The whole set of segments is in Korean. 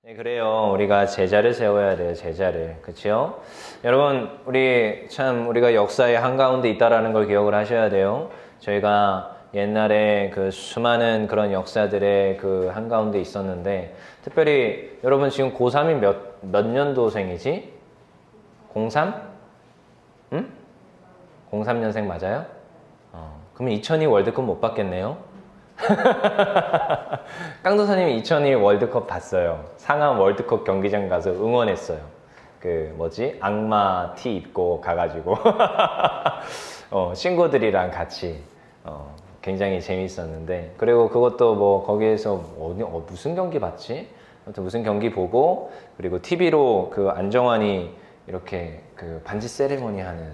네, 그래요. 우리가 제자를 세워야 돼요. 제자를. 그렇죠? 여러분, 우리가 역사의 한가운데 있다라는 걸 기억을 하셔야 돼요. 저희가 옛날에 그 수많은 그런 역사들의 그 한가운데 있었는데, 특별히 여러분 지금 고3이 몇 년도생이지? 03? 응? 03년생 맞아요? 그러면 2002 월드컵 못 봤겠네요? 깡도사님이 2002 월드컵 봤어요. 상암 월드컵 경기장 가서 응원했어요. 악마 티 입고 가가지고 친구들이랑 같이 굉장히 재밌었는데, 그리고 그것도 뭐 거기에서 무슨 경기 봤지? 아무튼 무슨 경기 보고, 그리고 TV로 그 안정환이 이렇게 그 반지 세리머니 하는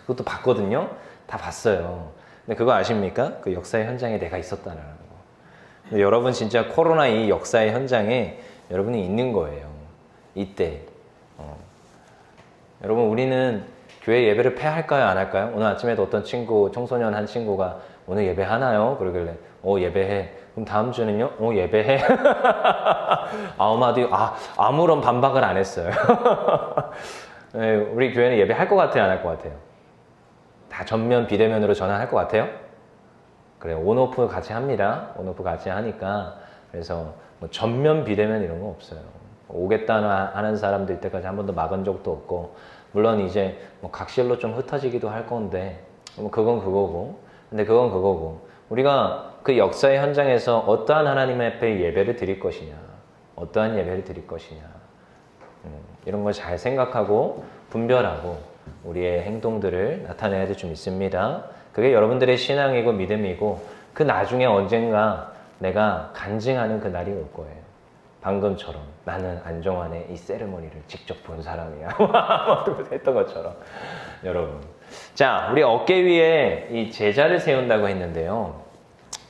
그것도 봤거든요. 다 봤어요. 근데 그거 아십니까? 그 역사의 현장에 내가 있었다는 거. 근데 여러분 진짜 코로나 이 역사의 현장에 여러분이 있는 거예요. 이때. 여러분, 우리는 교회 예배를 폐할까요? 안 할까요? 오늘 아침에도 어떤 청소년 한 친구가 오늘 예배 하나요? 그러길래 예배해. 그럼 다음 주는요? 예배해. 아무런 반박을 안 했어요. 네, 우리 교회는 예배 할 것 같아요? 안 할 것 같아요? 다 전면 비대면으로 전환할 것 같아요? 그래요. 온오프 같이 합니다. 온오프 같이 하니까. 그래서 뭐 전면 비대면 이런 거 없어요. 오겠다 하는 사람들 때까지 한 번도 막은 적도 없고, 물론 이제 뭐 각실로 좀 흩어지기도 할 건데, 뭐 그건 그거고. 근데 그건 그거고. 우리가 그 역사의 현장에서 어떠한 하나님 앞에 예배를 드릴 것이냐, 어떠한 예배를 드릴 것이냐, 이런 걸 잘 생각하고 분별하고 우리의 행동들을 나타내야 될 좀 있습니다. 그게 여러분들의 신앙이고 믿음이고, 그 나중에 언젠가 내가 간증하는 그 날이 올 거예요. 방금처럼 나는 안정환의 이 세리머니를 직접 본 사람이야 했던 것처럼. 여러분, 자, 우리 어깨 위에 이 제자를 세운다고 했는데요,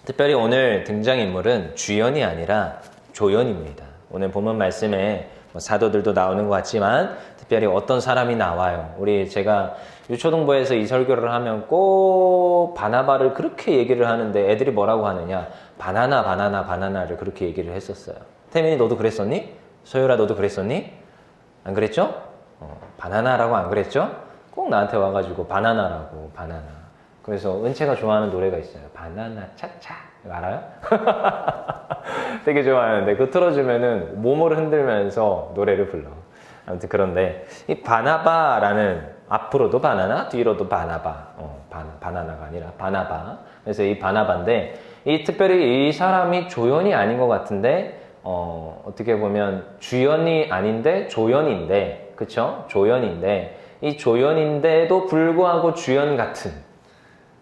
특별히 오늘 등장인물은 주연이 아니라 조연입니다. 오늘 본문 말씀에 사도들도 나오는 것 같지만 특별히 어떤 사람이 나와요. 제가 유초등부에서 이 설교를 하면 꼭 바나바를 그렇게 얘기를 하는데, 애들이 뭐라고 하느냐, 바나나를 그렇게 얘기를 했었어요. 태민이 너도 그랬었니? 소율아 너도 그랬었니? 안 그랬죠? 바나나라고 안 그랬죠? 꼭 나한테 와가지고 바나나라고, 바나나. 그래서 은채가 좋아하는 노래가 있어요. 바나나 차차. 알아요? 되게 좋아하는데 그거 틀어주면은 몸을 흔들면서 노래를 불러. 아무튼 그런데 이 바나바라는, 앞으로도 바나나, 뒤로도 바나바. 바나나가 아니라 바나바. 그래서 이 바나바인데, 특별히 이 사람이 조연이 아닌 것 같은데, 어떻게 보면 주연이 아닌데 조연인데, 그쵸? 조연인데, 이 조연인데도 불구하고 주연 같은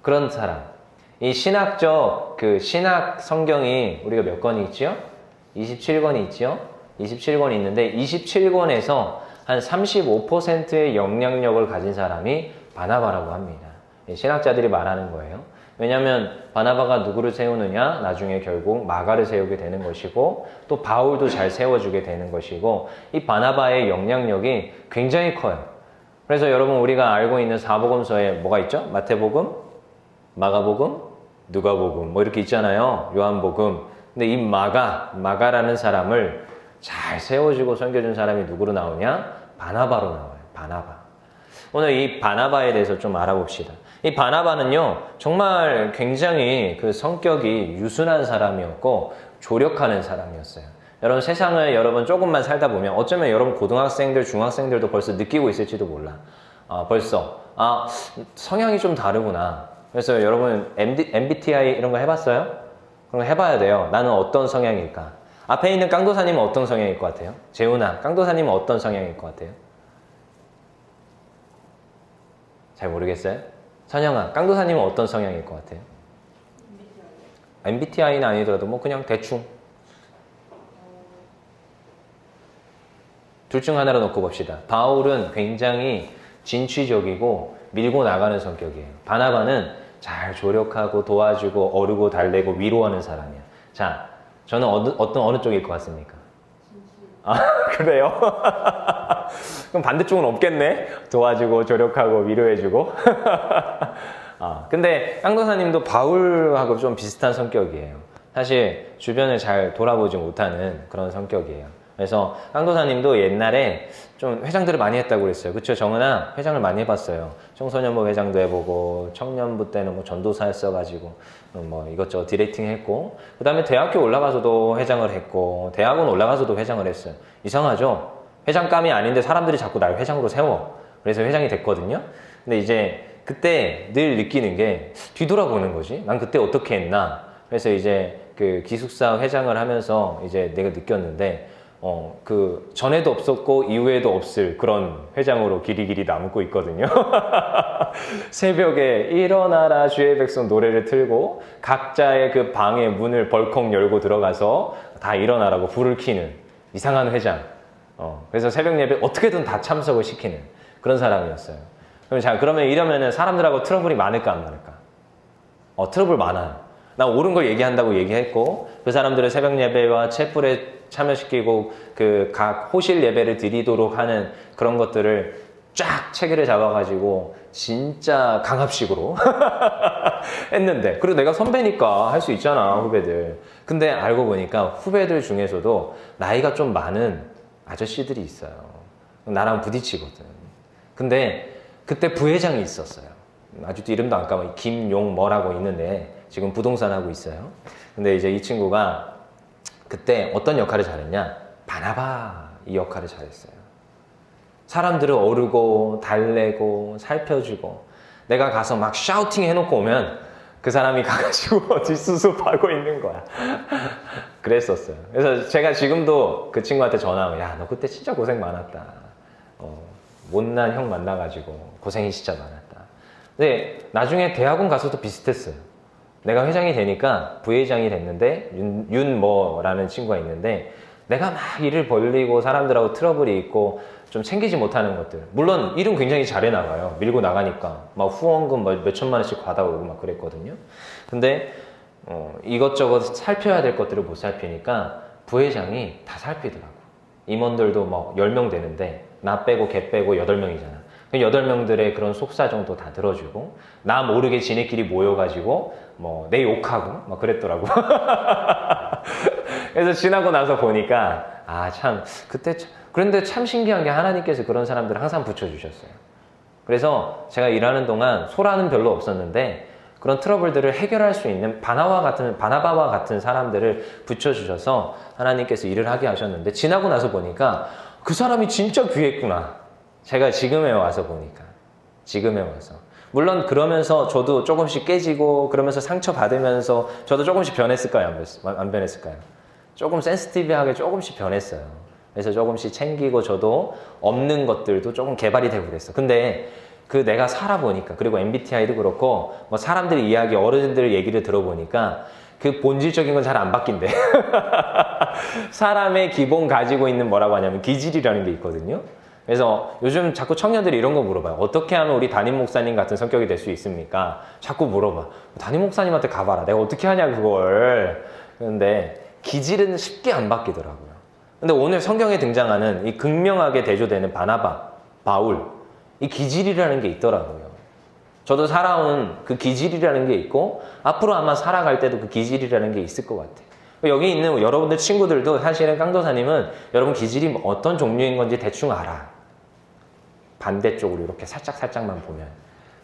그런 사람. 이 신학적, 신학 성경이 우리가 몇 권이 있죠? 27권이 있죠? 27권이 있는데, 27권에서 한 35%의 영향력을 가진 사람이 바나바라고 합니다. 신학자들이 말하는 거예요. 왜냐하면 바나바가 누구를 세우느냐, 나중에 결국 마가를 세우게 되는 것이고, 또 바울도 잘 세워주게 되는 것이고, 이 바나바의 영향력이 굉장히 커요. 그래서 여러분, 우리가 알고 있는 사복음서에 뭐가 있죠? 마태복음, 마가복음, 누가복음 뭐 이렇게 있잖아요. 요한복음. 근데 이 마가라는 사람을 잘 세워주고 섬겨준 사람이 누구로 나오냐? 바나바로 나와요. 바나바. 오늘 이 바나바에 대해서 좀 알아봅시다. 이 바나바는요, 정말 굉장히 그 성격이 유순한 사람이었고 조력하는 사람이었어요. 여러분, 세상을 여러분 조금만 살다 보면 어쩌면 여러분 고등학생들, 중학생들도 벌써 느끼고 있을지도 몰라. 성향이 좀 다르구나. 그래서 여러분 MBTI 이런 거 해봤어요? 그런 거 해봐야 돼요. 나는 어떤 성향일까? 앞에 있는 깡도사님은 어떤 성향일 것 같아요? 재훈아, 깡도사님은 어떤 성향일 것 같아요? 잘 모르겠어요? 선영아, 깡도사님은 어떤 성향일 것 같아요? MBTI는 아니더라도 뭐 그냥 대충 둘 중 하나로 놓고 봅시다. 바울은 굉장히 진취적이고 밀고 나가는 성격이에요. 바나바는 잘 조력하고 도와주고 어르고 달래고 위로하는 사람이야. 자, 저는 어느 쪽일 것 같습니까? 그래요? 그럼 반대쪽은 없겠네? 도와주고 조력하고 위로해주고. 근데 깡도사님도 바울하고 좀 비슷한 성격이에요. 사실 주변을 잘 돌아보지 못하는 그런 성격이에요. 그래서 깡도사님도 옛날에 좀 회장들을 많이 했다고 그랬어요. 그쵸? 정은아, 회장을 많이 해봤어요. 청소년부 회장도 해보고, 청년부 때는 뭐 전도사였어가지고, 뭐 이것저것 디렉팅 했고, 그 다음에 대학교 올라가서도 회장을 했고, 대학원 올라가서도 회장을 했어요. 이상하죠? 회장감이 아닌데 사람들이 자꾸 날 회장으로 세워. 그래서 회장이 됐거든요. 근데 이제 그때 늘 느끼는 게 뒤돌아보는 거지. 난 그때 어떻게 했나. 그래서 이제 그 기숙사 회장을 하면서 이제 내가 느꼈는데, 그 전에도 없었고 이후에도 없을 그런 회장으로 길이길이 남고 있거든요. 새벽에 일어나라 주의 백성 노래를 틀고 각자의 그 방의 문을 벌컥 열고 들어가서 다 일어나라고 불을 켜는 이상한 회장. 그래서 새벽 예배 어떻게든 다 참석을 시키는 그런 사람이었어요. 그럼 자, 그러면 이러면은 사람들하고 트러블이 많을까 안 많을까? 트러블 많아요. 나 옳은 걸 얘기한다고 얘기했고, 그 사람들을 새벽 예배와 챗불에 참여시키고, 그 각 호실 예배를 드리도록 하는 그런 것들을 쫙 체계를 잡아가지고, 진짜 강압식으로 했는데, 그리고 내가 선배니까 할 수 있잖아, 후배들. 근데 알고 보니까 후배들 중에서도 나이가 좀 많은 아저씨들이 있어요. 나랑 부딪히거든. 근데 그때 부회장이 있었어요. 아직도 이름도 안 까먹어. 김용 뭐라고 있는데 지금 부동산 하고 있어요. 근데 이제 이 친구가 그때 어떤 역할을 잘했냐? 바나바 이 역할을 잘했어요. 사람들을 어르고 달래고 살펴주고, 내가 가서 막 샤우팅 해놓고 오면 그 사람이 가가지고 뒷수습하고 있는 거야. 그랬었어요. 그래서 제가 지금도 그 친구한테 전화하면, 야, 너 그때 진짜 고생 많았다. 못난 형 만나가지고 고생이 진짜 많았다. 근데 나중에 대학원 가서도 비슷했어요. 내가 회장이 되니까 부회장이 됐는데, 윤뭐라는 친구가 있는데, 내가 막 일을 벌리고 사람들하고 트러블이 있고 좀 챙기지 못하는 것들. 물론 일은 굉장히 잘해 나가요. 밀고 나가니까. 막 후원금 몇 천만 원씩 받아오고 막 그랬거든요. 근데 이것저것 살펴야 될 것들을 못 살피니까 부회장이 다 살피더라고. 임원들도 뭐 10명 되는데 나 빼고 걔 빼고 8명이잖아. 8명들의 그런 속사정도 다 들어주고, 나 모르게 지네끼리 모여가지고 뭐 내 욕하고 막 그랬더라고. 그래서 지나고 나서 보니까 참 그때 그런데 참 신기한 게 하나님께서 그런 사람들을 항상 붙여주셨어요. 그래서 제가 일하는 동안 소란은 별로 없었는데 그런 트러블들을 해결할 수 있는 바나바와 같은 사람들을 붙여주셔서 하나님께서 일을 하게 하셨는데, 지나고 나서 보니까 그 사람이 진짜 귀했구나. 제가 지금에 와서 보니까. 지금에 와서. 물론 그러면서 저도 조금씩 깨지고 그러면서 상처받으면서 저도 조금씩 변했을까요? 안 변했을까요? 조금 센시티브하게 조금씩 변했어요. 그래서 조금씩 챙기고 저도 없는 것들도 조금 개발이 되고 그랬어. 근데 그 내가 살아보니까, 그리고 MBTI도 그렇고 뭐 사람들의 이야기, 어른들 얘기를 들어보니까 그 본질적인 건 잘 안 바뀐대. 사람의 기본 가지고 있는 뭐라고 하냐면 기질이라는 게 있거든요. 그래서 요즘 자꾸 청년들이 이런 거 물어봐요. 어떻게 하면 우리 담임 목사님 같은 성격이 될 수 있습니까? 자꾸 물어봐. 담임 목사님한테 가봐라. 내가 어떻게 하냐 그걸. 그런데 기질은 쉽게 안 바뀌더라고요. 근데 오늘 성경에 등장하는 이 극명하게 대조되는 바나바, 바울, 이 기질이라는 게 있더라고요. 저도 살아온 그 기질이라는 게 있고 앞으로 아마 살아갈 때도 그 기질이라는 게 있을 것 같아요. 여기 있는 여러분들 친구들도 사실은 깡도사님은 여러분 기질이 어떤 종류인 건지 대충 알아. 반대쪽으로 이렇게 살짝만 보면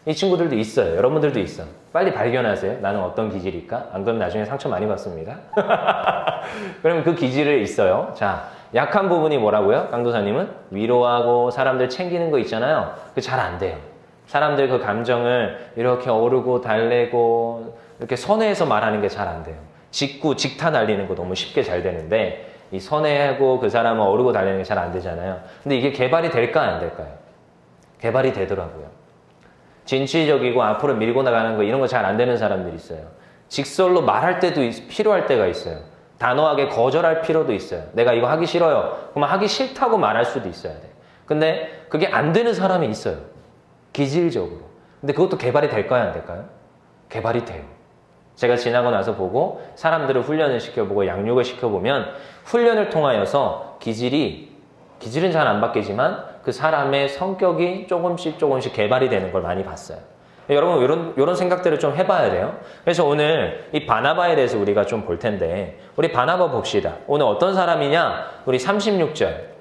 이 친구들도 있어요. 여러분들도 있어. 빨리 발견하세요. 나는 어떤 기질일까? 안 그러면 나중에 상처 많이 받습니다. 그러면 그 기질을 있어요. 자, 약한 부분이 뭐라고요? 깡도사님은 위로하고 사람들 챙기는 거 있잖아요. 그 잘 안 돼요. 사람들 그 감정을 이렇게 어르고 달래고 이렇게 선회해서 말하는 게 잘 안 돼요. 직타 날리는 거 너무 쉽게 잘 되는데 이 선회하고 그 사람을 어르고 달래는 게 잘 안 되잖아요. 근데 이게 개발이 될까 안 될까요? 개발이 되더라고요. 진취적이고 앞으로 밀고 나가는 거 이런 거 잘 안 되는 사람들이 있어요. 직설로 말할 때도 필요할 때가 있어요. 단호하게 거절할 필요도 있어요. 내가 이거 하기 싫어요. 그러면 하기 싫다고 말할 수도 있어야 돼. 근데 그게 안 되는 사람이 있어요. 기질적으로. 근데 그것도 개발이 될까요? 안 될까요? 개발이 돼요. 제가 지나고 나서 보고 사람들을 훈련을 시켜보고 양육을 시켜보면 훈련을 통하여서 기질은 잘 안 바뀌지만 그 사람의 성격이 조금씩 개발이 되는 걸 많이 봤어요. 여러분 이런 생각들을 좀 해봐야 돼요. 그래서 오늘 이 바나바에 대해서 우리가 좀 볼 텐데 우리 바나바 봅시다. 오늘 어떤 사람이냐? 우리 36절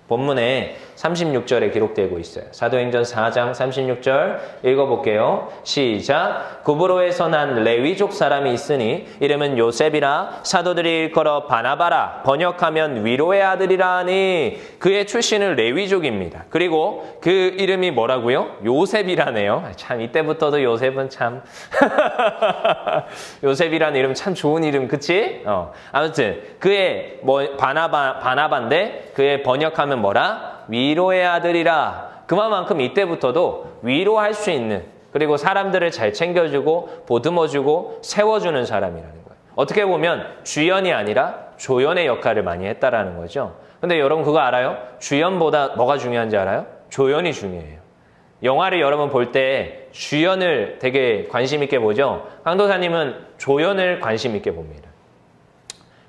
본문에 36절에 기록되고 있어요. 사도행전 4장 36절 읽어볼게요. 시작. 구브로에서 난 레위족 사람이 있으니 이름은 요셉이라 사도들이 일컬어 바나바라 번역하면 위로의 아들이라 하니 그의 출신은 레위족입니다. 그리고 그 이름이 뭐라고요? 요셉이라네요. 참 이때부터도 요셉은 참 요셉이라는 이름 참 좋은 이름 그치? 아무튼 그의 바나바인데 그의 번역하면 뭐라? 위로의 아들이라. 그만큼 이때부터도 위로할 수 있는 그리고 사람들을 잘 챙겨주고 보듬어주고 세워주는 사람이라는 거예요. 어떻게 보면 주연이 아니라 조연의 역할을 많이 했다라는 거죠. 근데 여러분 그거 알아요? 주연보다 뭐가 중요한지 알아요? 조연이 중요해요. 영화를 여러분 볼 때 주연을 되게 관심 있게 보죠. 강도사님은 조연을 관심 있게 봅니다.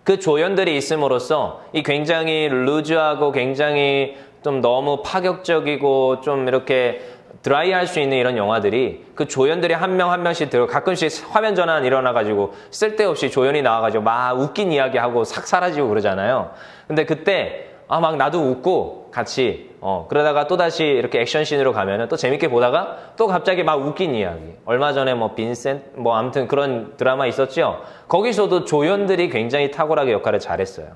그 조연들이 있음으로써 이 굉장히 루즈하고 굉장히 좀 너무 파격적이고 좀 이렇게 드라이할 수 있는 이런 영화들이 그 조연들이 한 명 한 명씩 들어 가끔씩 화면 전환 일어나가지고 쓸데없이 조연이 나와가지고 막 웃긴 이야기하고 싹 사라지고 그러잖아요. 근데 그때 막 나도 웃고 같이 그러다가 또다시 이렇게 액션씬으로 가면은 또 재밌게 보다가 또 갑자기 막 웃긴 이야기. 얼마 전에 빈센트 아무튼 그런 드라마 있었죠. 거기서도 조연들이 굉장히 탁월하게 역할을 잘했어요.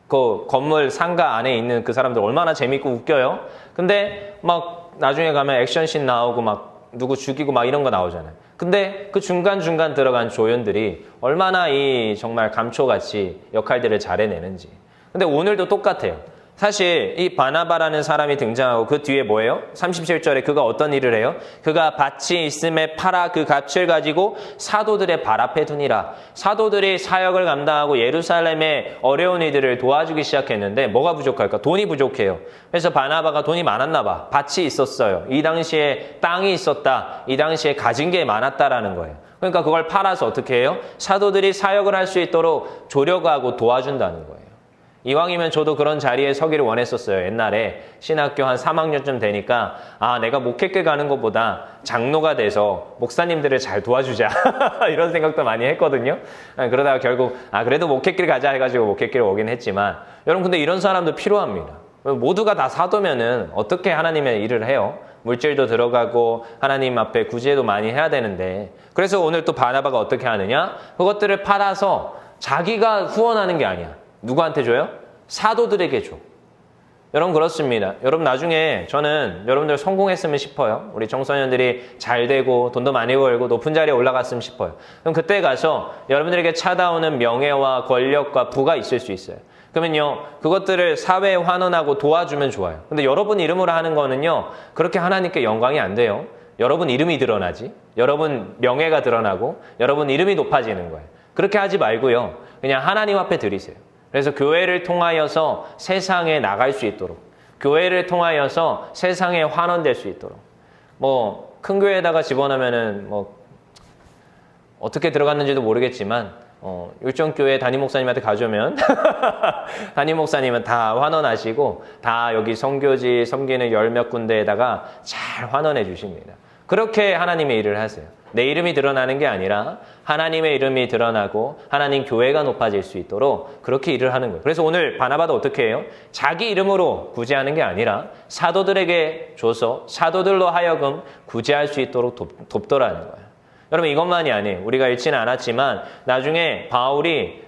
그 건물 상가 안에 있는 그 사람들 얼마나 재밌고 웃겨요. 근데 막 나중에 가면 액션씬 나오고 막 누구 죽이고 막 이런 거 나오잖아요. 근데 그 중간중간 들어간 조연들이 얼마나 이 정말 감초같이 역할들을 잘 해내는지. 근데 오늘도 똑같아요. 사실 이 바나바라는 사람이 등장하고 그 뒤에 뭐예요? 37절에 그가 어떤 일을 해요? 그가 밭이 있음에 팔아 그 값을 가지고 사도들의 발 앞에 두니라. 사도들이 사역을 감당하고 예루살렘의 어려운 이들을 도와주기 시작했는데 뭐가 부족할까? 돈이 부족해요. 그래서 바나바가 돈이 많았나 봐. 밭이 있었어요. 이 당시에 땅이 있었다. 이 당시에 가진 게 많았다라는 거예요. 그러니까 그걸 팔아서 어떻게 해요? 사도들이 사역을 할 수 있도록 조력하고 도와준다는 거예요. 이왕이면 저도 그런 자리에 서기를 원했었어요. 옛날에 신학교 한 3학년쯤 되니까 내가 목회길 가는 것보다 장로가 돼서 목사님들을 잘 도와주자 이런 생각도 많이 했거든요. 그러다가 결국 그래도 목회길 가자 해가지고 목회길 오긴 했지만 여러분 근데 이런 사람도 필요합니다. 모두가 다 사도면은 어떻게 하나님의 일을 해요? 물질도 들어가고 하나님 앞에 구제도 많이 해야 되는데 그래서 오늘 또 바나바가 어떻게 하느냐? 그것들을 팔아서 자기가 후원하는 게 아니야. 누구한테 줘요? 사도들에게 줘. 여러분 그렇습니다. 여러분 나중에 저는 여러분들 성공했으면 싶어요. 우리 청소년들이 잘 되고 돈도 많이 벌고 높은 자리에 올라갔으면 싶어요. 그럼 그때 가서 여러분들에게 찾아오는 명예와 권력과 부가 있을 수 있어요. 그러면요 그것들을 사회에 환원하고 도와주면 좋아요. 근데 여러분 이름으로 하는 거는요 그렇게 하나님께 영광이 안 돼요. 여러분 이름이 드러나지. 여러분 명예가 드러나고 여러분 이름이 높아지는 거예요. 그렇게 하지 말고요. 그냥 하나님 앞에 드리세요. 그래서 교회를 통하여서 세상에 나갈 수 있도록 교회를 통하여서 세상에 환원될 수 있도록 큰 교회에다가 집어넣으면은 어떻게 들어갔는지도 모르겠지만 율정교회 담임 목사님한테 가져오면 담임 목사님은 다 환원하시고 다 여기 선교지 섬기는 10몇 군데에다가 잘 환원해 주십니다. 그렇게 하나님의 일을 하세요. 내 이름이 드러나는 게 아니라 하나님의 이름이 드러나고 하나님 교회가 높아질 수 있도록 그렇게 일을 하는 거예요. 그래서 오늘 바나바도 어떻게 해요? 자기 이름으로 구제하는 게 아니라 사도들에게 줘서 사도들로 하여금 구제할 수 있도록 돕더라는 거예요. 여러분 이것만이 아니에요. 우리가 읽지는 않았지만 나중에 바울이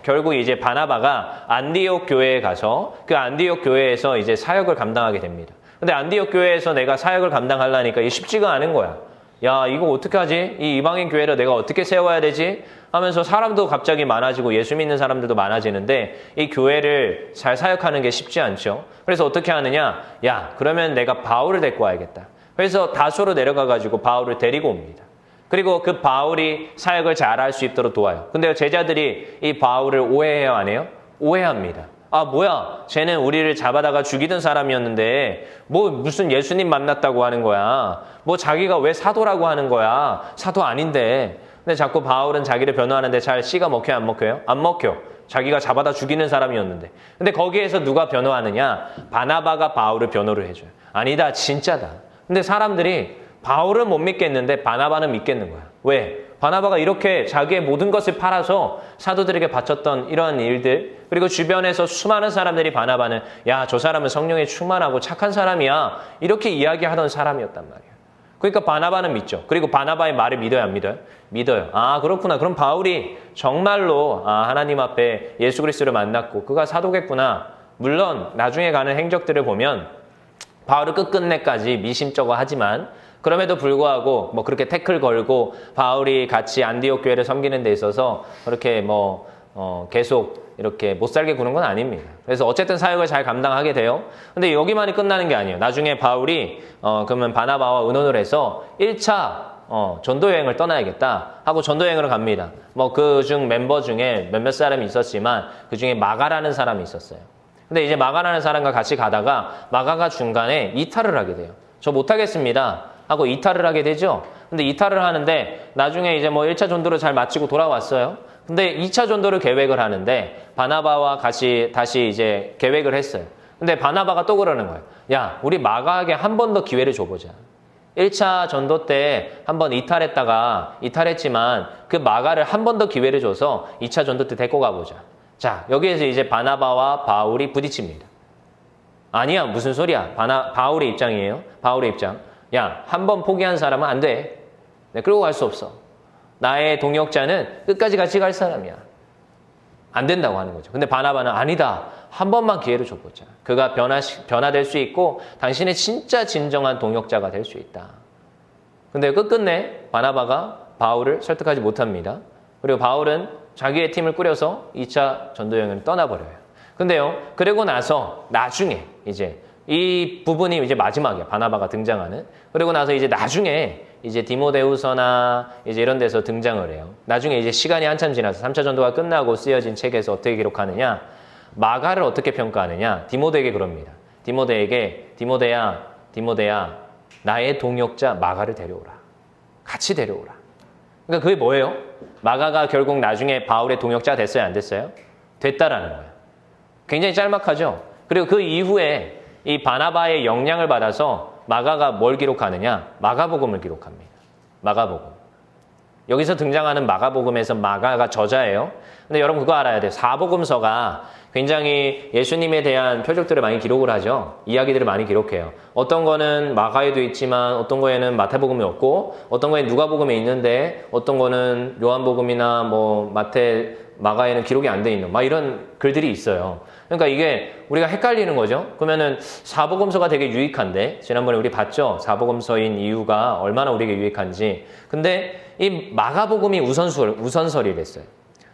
결국 이제 바나바가 안디옥 교회에 가서 그 안디옥 교회에서 이제 사역을 감당하게 됩니다. 근데 안디옥 교회에서 내가 사역을 감당하려니까 이게 쉽지가 않은 거야. 야 이거 어떻게 하지? 이 이방인 교회를 내가 어떻게 세워야 되지? 하면서 사람도 갑자기 많아지고 예수 믿는 사람들도 많아지는데 이 교회를 잘 사역하는 게 쉽지 않죠. 그래서 어떻게 하느냐? 야 그러면 내가 바울을 데리고 와야겠다. 그래서 다소로 내려가가지고 바울을 데리고 옵니다. 그리고 그 바울이 사역을 잘할 수 있도록 도와요. 근데 제자들이 이 바울을 오해해요 안 해요? 오해합니다. 뭐야 쟤는 우리를 잡아다가 죽이던 사람이었는데 무슨 예수님 만났다고 하는 거야. 자기가 왜 사도라고 하는 거야. 사도 아닌데. 근데 자꾸 바울은 자기를 변호하는데 잘 씨가 먹혀요 안 먹혀요? 안 먹혀. 자기가 잡아다 죽이는 사람이었는데. 근데 거기에서 누가 변호하느냐? 바나바가 바울을 변호를 해줘요. 아니다 진짜다. 근데 사람들이 바울은 못 믿겠는데 바나바는 믿겠는 거야. 왜? 바나바가 이렇게 자기의 모든 것을 팔아서 사도들에게 바쳤던 이러한 일들, 그리고 주변에서 수많은 사람들이 바나바는 야, 저 사람은 성령에 충만하고 착한 사람이야, 이렇게 이야기하던 사람이었단 말이야. 그러니까 바나바는 믿죠. 그리고 바나바의 말을 믿어요, 안 믿어요? 믿어요. 아, 그렇구나. 그럼 바울이 정말로 하나님 앞에 예수 그리스도를 만났고 그가 사도겠구나. 물론 나중에 가는 행적들을 보면 바울은 끝끝내까지 미심쩍어 하지만 그럼에도 불구하고 뭐 그렇게 태클 걸고 바울이 같이 안디옥 교회를 섬기는 데 있어서 그렇게 계속 이렇게 못 살게 구는 건 아닙니다. 그래서 어쨌든 사역을 잘 감당하게 돼요. 근데 여기만이 끝나는 게 아니에요. 나중에 바울이 그러면 바나바와 의논을 해서 1차 전도 여행을 떠나야겠다 하고 전도 여행으로 갑니다. 뭐 그 중 멤버 중에 몇몇 사람이 있었지만 그 중에 마가라는 사람이 있었어요. 근데 이제 마가라는 사람과 같이 가다가 마가가 중간에 이탈을 하게 돼요. 저 못하겠습니다 하고 이탈을 하게 되죠. 근데 이탈을 하는데 나중에 이제 뭐 1차 전도를 잘 마치고 돌아왔어요. 근데 2차 전도를 계획을 하는데 바나바와 같이 다시 이제 계획을 했어요. 근데 바나바가 또 그러는 거예요. 야, 우리 마가에게 한 번 더 기회를 줘보자. 1차 전도 때 한 번 이탈했지만 그 마가를 한 번 더 기회를 줘서 2차 전도 때 데리고 가보자. 자, 여기에서 이제 바나바와 바울이 부딪힙니다. 아니야, 무슨 소리야. 바울의 입장이에요. 바울의 입장. 야, 한 번 포기한 사람은 안 돼. 네, 끌고 갈 수 없어. 나의 동역자는 끝까지 같이 갈 사람이야. 안 된다고 하는 거죠. 근데 바나바는 아니다. 한 번만 기회를 줘보자. 그가 변화될 수 있고 당신의 진짜 진정한 동역자가 될 수 있다. 근데 끝끝내 바나바가 바울을 설득하지 못합니다. 그리고 바울은 자기의 팀을 꾸려서 2차 전도여행을 떠나버려요. 근데요, 그리고 나서 나중에 이제 이 부분이 이제 마지막이야. 바나바가 등장하는. 그리고 나서 이제 나중에 이제 디모데후서나 이제 이런 데서 등장을 해요. 나중에 이제 시간이 한참 지나서 3차 전도가 끝나고 쓰여진 책에서 어떻게 기록하느냐? 마가를 어떻게 평가하느냐? 디모데에게 그럽니다. 디모데야, 나의 동역자 마가를 데려오라. 같이 데려오라. 그러니까 그게 뭐예요? 마가가 결국 나중에 바울의 동역자 됐어요, 안 됐어요? 됐다라는 거예요. 굉장히 짤막하죠? 그리고 그 이후에 이 바나바의 영향을 받아서 마가가 뭘 기록하느냐? 마가복음을 기록합니다. 마가복음. 여기서 등장하는 마가복음에서 마가가 저자예요. 근데 여러분 그거 알아야 돼요. 사복음서가 굉장히 예수님에 대한 표적들을 많이 기록을 하죠. 이야기들을 많이 기록해요. 어떤 거는 마가에도 있지만 어떤 거에는 마태복음이 없고 어떤 거에는 누가복음에 있는데 어떤 거는 요한복음이나 뭐 마가에는 기록이 안 돼 있는 막 이런 글들이 있어요. 그러니까 이게 우리가 헷갈리는 거죠. 그러면은 사복음서가 되게 유익한데 지난번에 우리 봤죠. 사복음서인 이유가 얼마나 우리에게 유익한지. 근데 이 마가복음이 우선설이랬어요.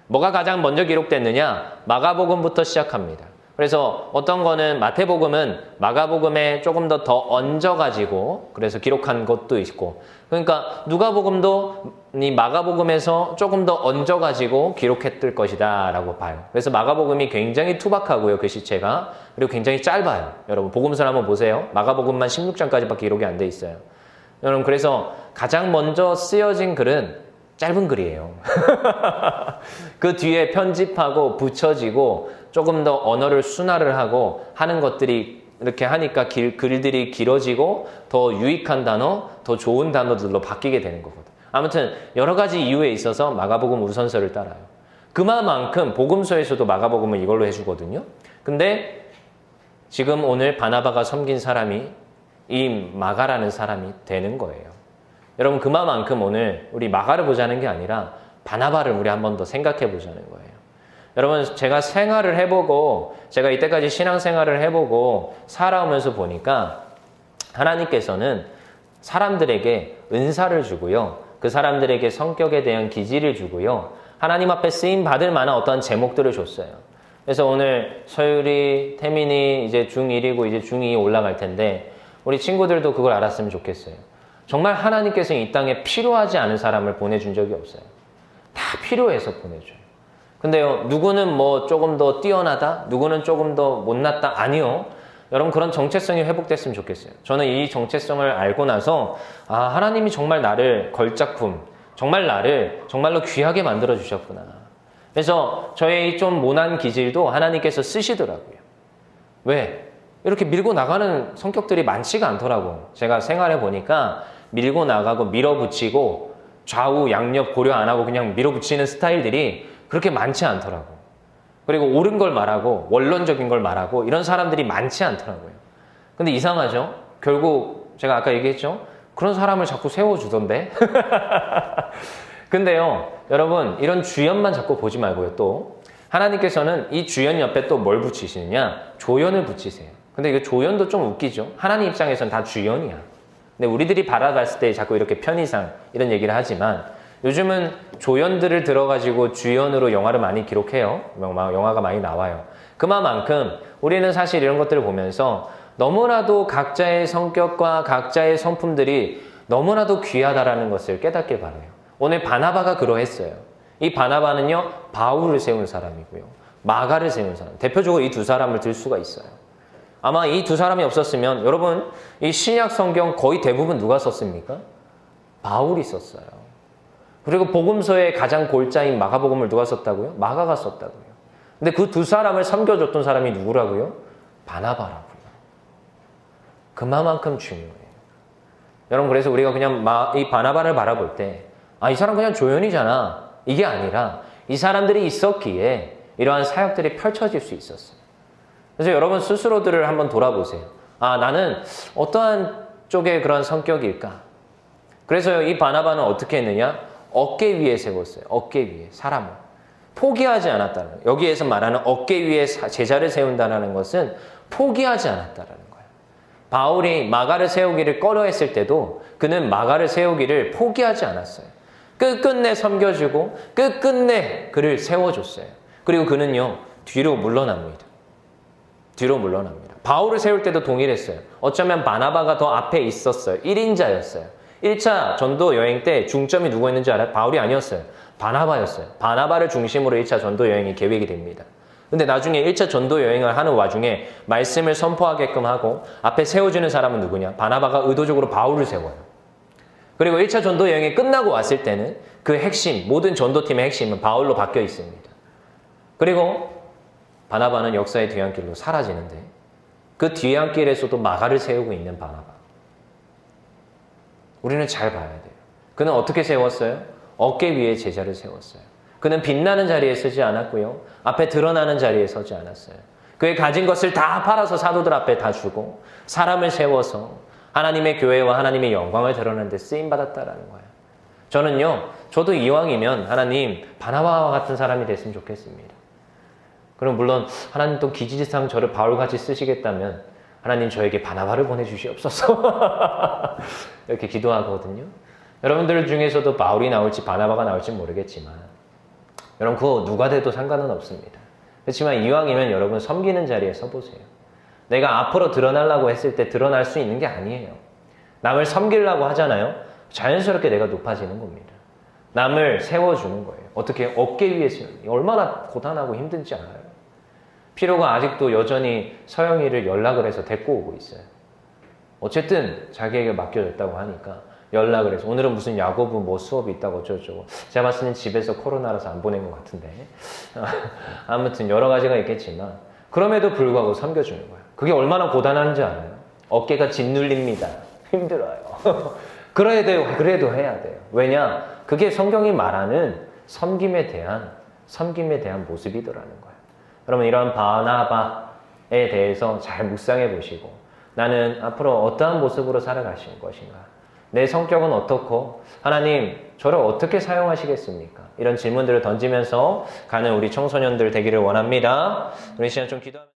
뭐가 가장 먼저 기록됐느냐? 마가복음부터 시작합니다. 그래서 어떤 거는 마태복음은 마가복음에 조금 더 얹어가지고 그래서 기록한 것도 있고, 그러니까 누가복음도 이 마가복음에서 조금 더 얹어가지고 기록했을 것이다 라고 봐요. 그래서 마가복음이 굉장히 투박하고요, 글씨체가. 그리고 굉장히 짧아요. 여러분 복음서를 한번 보세요. 마가복음만 16장까지밖에 기록이 안 돼 있어요. 여러분 그래서 가장 먼저 쓰여진 글은 짧은 글이에요. 그 뒤에 편집하고 붙여지고 조금 더 언어를 순화를 하고 하는 것들이 이렇게 하니까 글들이 길어지고 더 유익한 단어, 더 좋은 단어들로 바뀌게 되는 거거든. 아무튼 여러 가지 이유에 있어서 마가복음 우선서를 따라요. 그만큼 복음서에서도 마가복음을 이걸로 해주거든요. 근데 지금 오늘 바나바가 섬긴 사람이 이 마가라는 사람이 되는 거예요. 여러분 그만큼 오늘 우리 마가를 보자는 게 아니라 바나바를 우리 한 번 더 생각해 보자는 거예요. 여러분 제가 생활을 해보고 제가 이때까지 신앙생활을 해보고 살아오면서 보니까 하나님께서는 사람들에게 은사를 주고요. 그 사람들에게 성격에 대한 기질을 주고요. 하나님 앞에 쓰임 받을 만한 어떤 제목들을 줬어요. 그래서 오늘 서율이, 태민이 이제 중1이고 이제 중2 올라갈 텐데 우리 친구들도 그걸 알았으면 좋겠어요. 정말 하나님께서 이 땅에 필요하지 않은 사람을 보내준 적이 없어요. 다 필요해서 보내줘요. 근데요, 누구는 뭐 조금 더 뛰어나다? 누구는 조금 더 못났다? 아니요. 여러분 그런 정체성이 회복됐으면 좋겠어요. 저는 이 정체성을 알고 나서 하나님이 정말 나를 걸작품, 정말 나를 정말로 귀하게 만들어 주셨구나. 그래서 저의 좀 모난 기질도 하나님께서 쓰시더라고요. 왜? 이렇게 밀고 나가는 성격들이 많지가 않더라고요. 제가 생활해 보니까 밀고 나가고 밀어붙이고 좌우 양옆 고려 안 하고 그냥 밀어붙이는 스타일들이 그렇게 많지 않더라고. 그리고 옳은 걸 말하고 원론적인 걸 말하고 이런 사람들이 많지 않더라고요. 근데 이상하죠? 결국 제가 아까 얘기했죠? 그런 사람을 자꾸 세워주던데? 근데요, 여러분, 이런 주연만 자꾸 보지 말고요, 또. 하나님께서는 이 주연 옆에 또 뭘 붙이시느냐? 조연을 붙이세요. 근데 이거 조연도 좀 웃기죠? 하나님 입장에서는 다 주연이야. 근데 우리들이 바라봤을 때 자꾸 이렇게 편의상 이런 얘기를 하지만 요즘은 조연들을 들어가지고 주연으로 영화를 많이 기록해요. 영화가 많이 나와요. 그만큼 우리는 사실 이런 것들을 보면서 너무나도 각자의 성격과 각자의 성품들이 너무나도 귀하다라는 것을 깨닫길 바라요. 오늘 바나바가 그러했어요. 이 바나바는요, 바울을 세운 사람이고요. 마가를 세운 사람. 대표적으로 이 두 사람을 들 수가 있어요. 아마 이 두 사람이 없었으면 여러분, 이 신약 성경 거의 대부분 누가 썼습니까? 바울이 썼어요. 그리고 복음서의 가장 골자인 마가복음을 누가 썼다고요? 마가가 썼다고요. 근데 그 두 사람을 섬겨줬던 사람이 누구라고요? 바나바라고요. 그만큼 중요해요. 여러분, 그래서 우리가 그냥 이 바나바를 바라볼 때 이 사람 그냥 조연이잖아. 이게 아니라 이 사람들이 있었기에 이러한 사역들이 펼쳐질 수 있었어요. 그래서 여러분 스스로들을 한번 돌아보세요. 나는 어떠한 쪽의 그런 성격일까? 그래서 이 바나바는 어떻게 했느냐? 어깨 위에 세웠어요. 어깨 위에 사람을. 포기하지 않았다는 거예요. 여기에서 말하는 어깨 위에 제자를 세운다는 것은 포기하지 않았다는 거예요. 바울이 마가를 세우기를 꺼려했을 때도 그는 마가를 세우기를 포기하지 않았어요. 끝끝내 섬겨주고 끝끝내 그를 세워줬어요. 그리고 그는요, 뒤로 물러납니다. 뒤로 물러납니다. 바울을 세울 때도 동일했어요. 어쩌면 바나바가 더 앞에 있었어요. 1인자였어요. 1차 전도 여행 때 중점이 누구였는지 알아요? 바울이 아니었어요. 바나바였어요. 바나바를 중심으로 1차 전도 여행이 계획이 됩니다. 근데 나중에 1차 전도 여행을 하는 와중에 말씀을 선포하게끔 하고 앞에 세워주는 사람은 누구냐? 바나바가 의도적으로 바울을 세워요. 그리고 1차 전도 여행이 끝나고 왔을 때는 그 핵심, 모든 전도팀의 핵심은 바울로 바뀌어 있습니다. 그리고 바나바는 역사의 뒤안길로 사라지는데 그 뒤안길에서도 마가를 세우고 있는 바나바. 우리는 잘 봐야 돼요. 그는 어떻게 세웠어요? 어깨 위에 제자를 세웠어요. 그는 빛나는 자리에 서지 않았고요. 앞에 드러나는 자리에 서지 않았어요. 그의 가진 것을 다 팔아서 사도들 앞에 다 주고 사람을 세워서 하나님의 교회와 하나님의 영광을 드러내는 데 쓰임받았다라는 거예요. 저도 이왕이면 하나님 바나바와 같은 사람이 됐으면 좋겠습니다. 그럼 물론 하나님 또 기지상 저를 바울같이 쓰시겠다면 하나님 저에게 바나바를 보내주시옵소서 이렇게 기도하거든요. 여러분들 중에서도 바울이 나올지 바나바가 나올지 모르겠지만 여러분 그거 누가 돼도 상관은 없습니다. 그렇지만 이왕이면 여러분 섬기는 자리에 서보세요. 내가 앞으로 드러나려고 했을 때 드러날 수 있는 게 아니에요. 남을 섬기려고 하잖아요. 자연스럽게 내가 높아지는 겁니다. 남을 세워주는 거예요. 어떻게 어깨 위에 세우는 얼마나 고단하고 힘든지 알아요. 피로가 아직도 여전히 서영이를 연락을 해서 데리고 오고 있어요. 어쨌든 자기에게 맡겨졌다고 하니까 연락을 해서 오늘은 무슨 야고보 뭐 수업이 있다고 어쩌고저쩌고 제가 봤을 때는 집에서 코로나라서 안 보낸 것 같은데 아무튼 여러 가지가 있겠지만 그럼에도 불구하고 섬겨주는 거예요. 그게 얼마나 고단한지 알아요? 어깨가 짓눌립니다. 힘들어요. 그래도 해야 돼요. 왜냐? 그게 성경이 말하는 섬김에 대한 모습이더라는 거예요. 여러분 이런 바나바에 대해서 잘 묵상해 보시고 나는 앞으로 어떠한 모습으로 살아가실 것인가? 내 성격은 어떻고 하나님 저를 어떻게 사용하시겠습니까? 이런 질문들을 던지면서 가는 우리 청소년들 되기를 원합니다. 우리 시간 좀 기도하면서